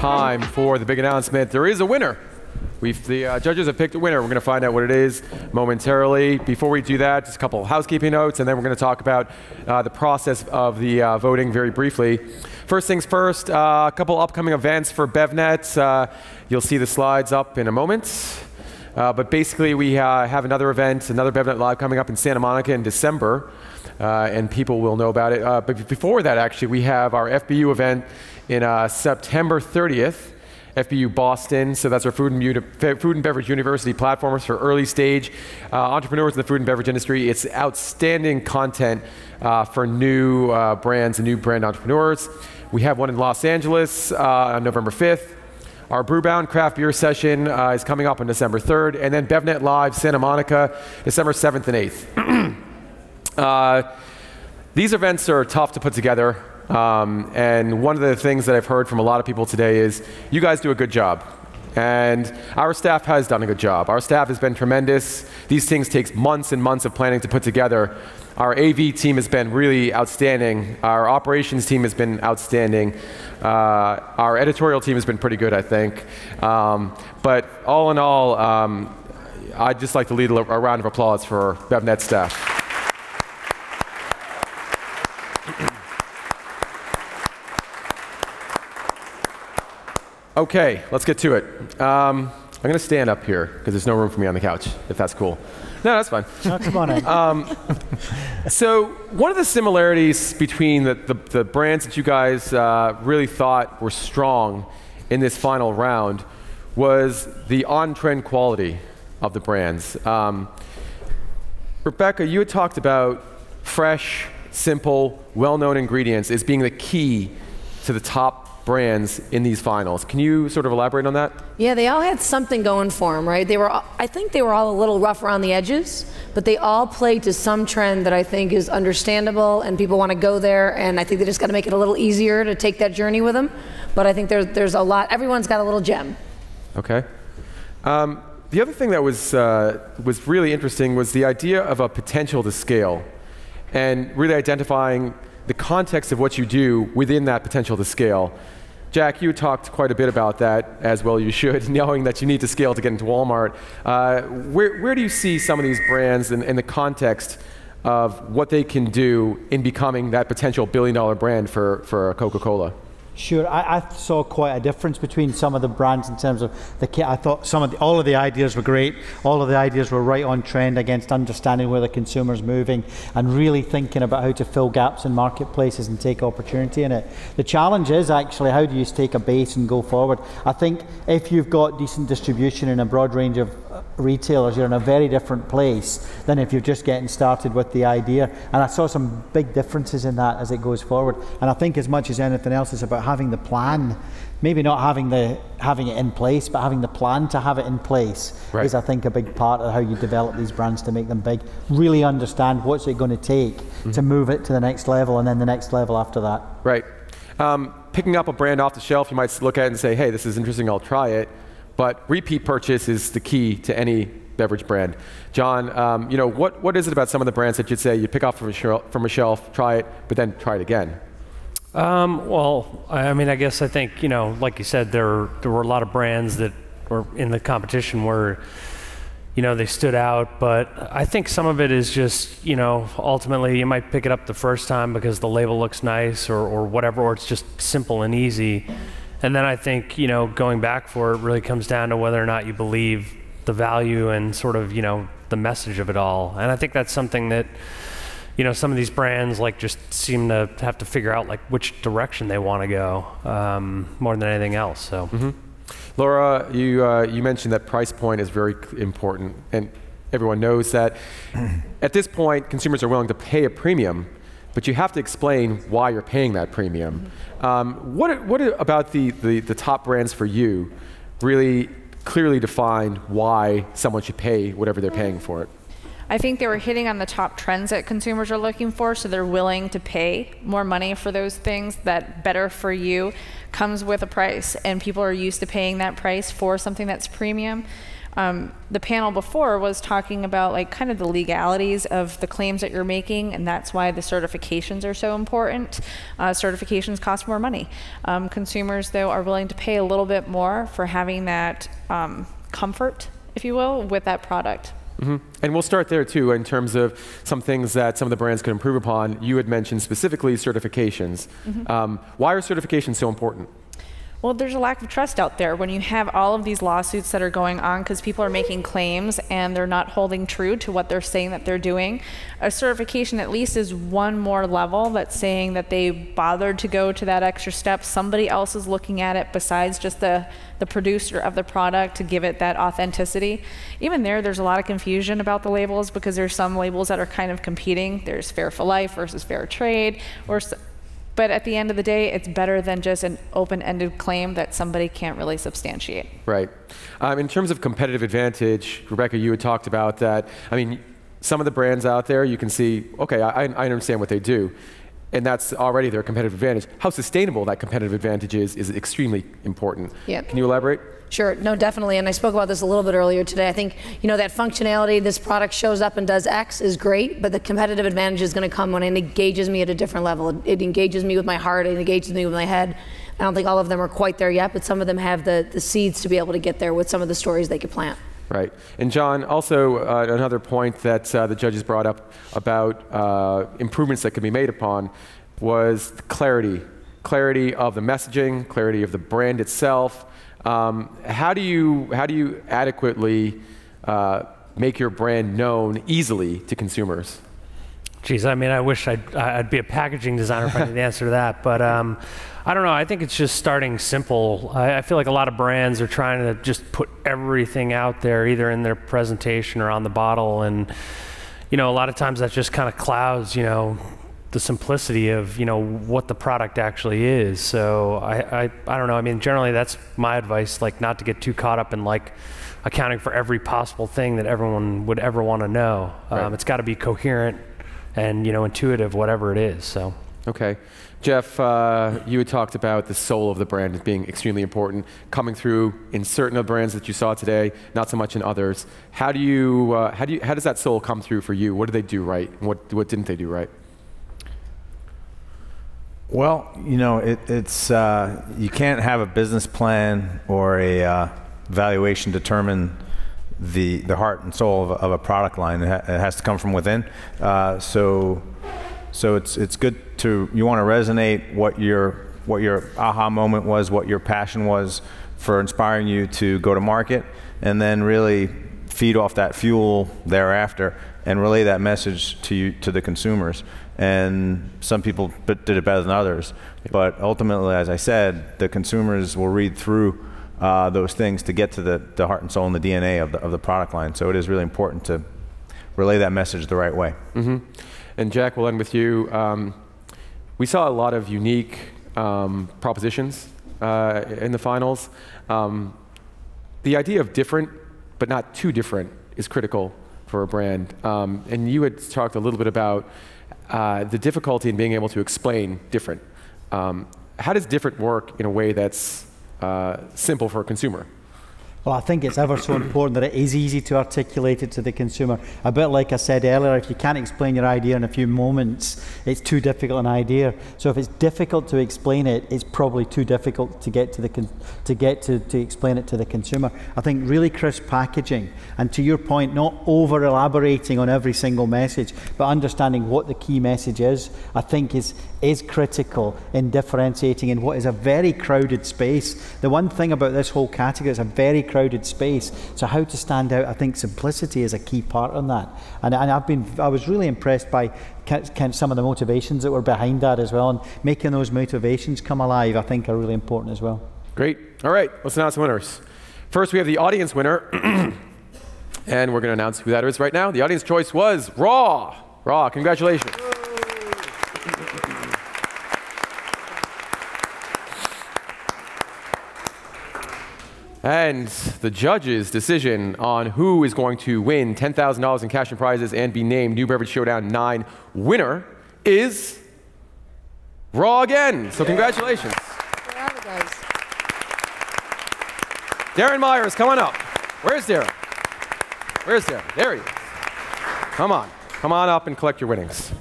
time for the big announcement. There is a winner. The judges have picked a winner. We're going to find out what it is momentarily. Before we do that, just a couple of housekeeping notes, and then we're going to talk about the process of the voting very briefly. First things first, a couple upcoming events for BevNet. You'll see the slides up in a moment. But basically, we have another event, another BevNet Live coming up in Santa Monica in December, and people will know about it. But before that, actually, we have our FBU event in September 30th. FBU Boston, so that's our food and beverage university platforms for early stage entrepreneurs in the food and beverage industry. It's outstanding content for new brands and new brand entrepreneurs. We have one in Los Angeles on November 5th. Our Brewbound craft beer session is coming up on December 3rd, and then BevNET Live Santa Monica, December 7th and 8th. These events are tough to put together. And one of the things that I've heard from a lot of people today is, you guys do a good job. And our staff has done a good job. Our staff has been tremendous. These things take months and months of planning to put together. Our AV team has been really outstanding. Our operations team has been outstanding. Our editorial team has been pretty good, I think. But all in all, I'd just like to lead a round of applause for BevNET staff. Okay, let's get to it. I'm going to stand up here because there's no room for me on the couch, if that's cool. No, that's fine. No, come on in. So one of the similarities between the brands that you guys really thought were strong in this final round was the on-trend quality of the brands. Rebecca, you had talked about fresh, simple, well-known ingredients as being the key to the top brands in these finals. Can you sort of elaborate on that? Yeah, they all had something going for them, right? I think they were all a little rough around the edges, but they all played to some trend that I think is understandable and people want to go there, and I think they just got to make it a little easier to take that journey with them. But I think there's a lot, everyone's got a little gem. Okay. The other thing that was really interesting was the idea of a potential to scale, and really identifying the context of what you do within that potential to scale. Jack, you talked quite a bit about that, as well you should, knowing that you need to scale to get into Walmart. Where do you see some of these brands in the context of what they can do in becoming that potential billion-dollar brand for Coca-Cola? Sure, I saw quite a difference between some of the brands in terms of the kit. I thought all of the ideas were great. All of the ideas were right on trend against understanding where the consumer's moving and really thinking about how to fill gaps in marketplaces and take opportunity in it. The challenge is actually, how do you take a base and go forward? I think if you've got decent distribution in a broad range of retailers, you're in a very different place than if you're just getting started with the idea. And I saw some big differences in that as it goes forward. And I think as much as anything else, it's about having the plan, maybe not having it in place, but having the plan to have it in place. Right. Is, I think, a big part of how you develop these brands to make them big. Really understand what's it going to take to move it to the next level, and then the next level after that. Right. Picking up a brand off the shelf, you might look at it and say, hey, this is interesting, I'll try it. But repeat purchase is the key to any beverage brand. John, what is it about some of the brands that you'd say you pick up from a shelf, try it, but then try it again? Well, I mean, I guess I think, like you said, there were a lot of brands that were in the competition where, they stood out. But I think some of it is just, ultimately you might pick it up the first time because the label looks nice or whatever, or it's just simple and easy. And then I think, going back for it really comes down to whether or not you believe the value and sort of, the message of it all. And I think that's something that, some of these brands just seem to have to figure out which direction they want to go more than anything else. So, Laura, you mentioned that price point is very important, and everyone knows that at this point consumers are willing to pay a premium, but you have to explain why you're paying that premium. What about the top brands for you really clearly define why someone should pay whatever they're paying for it? I think they were hitting on the top trends that consumers are looking for, so they're willing to pay more money for those things. That better for you comes with a price, and people are used to paying that price for something that's premium. The panel before was talking about like kind of the legalities of the claims that you're making, and that's why the certifications are so important. Certifications cost more money. Consumers, though, are willing to pay a little bit more for having that comfort, if you will, with that product. Mm-hmm. And we'll start there too in terms of some things that some of the brands could improve upon. You had mentioned specifically certifications. Mm-hmm. Why are certifications so important? Well, there's a lack of trust out there when you have all of these lawsuits that are going on because people are making claims and they're not holding true to what they're saying that they're doing. A certification at least is one more level that's saying that they bothered to go to that extra step. Somebody else is looking at it besides just the producer of the product to give it that authenticity. Even there's a lot of confusion about the labels because there's some labels that are kind of competing. There's Fair for Life versus Fair Trade, but at the end of the day, it's better than just an open-ended claim that somebody can't really substantiate. Right. In terms of competitive advantage, Rebecca, you had talked about that. I mean, some of the brands out there, you can see, okay, I understand what they do, and that's already their competitive advantage. How sustainable that competitive advantage is extremely important. Yep. Can you elaborate? Sure, no, definitely, and I spoke about this a little bit earlier today. I think, that functionality, this product shows up and does X is great, but the competitive advantage is going to come when it engages me at a different level. It engages me with my heart, it engages me with my head. I don't think all of them are quite there yet, but some of them have the seeds to be able to get there with some of the stories they could plant. Right. And John, also another point that the judges brought up about improvements that could be made upon was clarity. Clarity of the messaging, clarity of the brand itself. How do you adequately make your brand known easily to consumers? Geez, I mean, I wish I'd be a packaging designer if I knew the answer to that, but I don't know. I think it's just starting simple. I feel like a lot of brands are trying to just put everything out there, either in their presentation or on the bottle, and a lot of times that just kind of clouds, the simplicity of what the product actually is. So I don't know. I mean, generally that's my advice, like not to get too caught up in like accounting for every possible thing that everyone would ever want to know. Right. It's got to be coherent and intuitive, whatever it is. So. Okay. Jeff, you had talked about the soul of the brand as being extremely important, coming through in certain of the brands that you saw today, not so much in others. How does that soul come through for you? What did they do right? And what didn't they do right? Well, it's you can't have a business plan or a valuation determine the heart and soul of a product line. It has to come from within. So it's good you want to resonate what your aha moment was, what your passion was for inspiring you to go to market, and then really feed off that fuel thereafter and relay that message to the consumers. And some people did it better than others, but ultimately, as I said, the consumers will read through those things to get to the heart and soul and the DNA of the product line. So it is really important to relay that message the right way. Mm-hmm. And Jack, we'll end with you. We saw a lot of unique propositions in the finals. The idea of different, but not too different, is critical for a brand. And you had talked a little bit about the difficulty in being able to explain different. How does different work in a way that's simple for a consumer? Well, I think it's ever so important that it is easy to articulate it to the consumer. A bit like I said earlier, if you can't explain your idea in a few moments, it's too difficult an idea. So if it's difficult to explain it, it's probably too difficult to get to explain it to the consumer. I think really crisp packaging, and to your point, not over elaborating on every single message, but understanding what the key message is, I think is critical in differentiating in what is a very crowded space. The one thing about this whole category is a very crowded space. So how to stand out, I think simplicity is a key part on that. And I was really impressed by some of the motivations that were behind that as well, and making those motivations come alive, I think, are really important as well. Great. All right, let's announce the winners. First, we have the audience winner, and we're going to announce who that is right now. The audience choice was Raw. Raw, congratulations. And the judge's decision on who is going to win $10,000 in cash and prizes and be named New Beverage Showdown 9 winner is Raw again. So congratulations. Where are the guys? Darren Myers, come on up. Where's Darren? Where's Darren? There he is. Come on. Come on up and collect your winnings.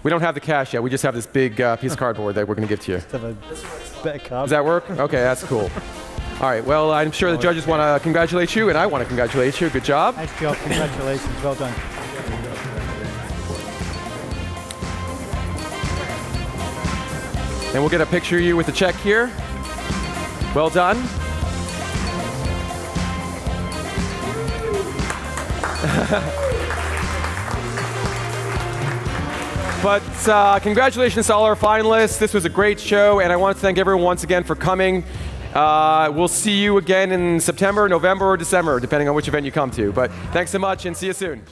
We don't have the cash yet. We just have this big piece of cardboard that we're going to give to you. Just have a bit of cardboard. Does that work? Okay, that's cool. All right, well, I'm sure the judges want to congratulate you, and I want to congratulate you. Good job. Nice job. Congratulations. Well done. And we'll get a picture of you with the check here. Well done. But congratulations to all our finalists. This was a great show, and I want to thank everyone once again for coming. We'll see you again in September, November, or December, depending on which event you come to. But thanks so much, and see you soon.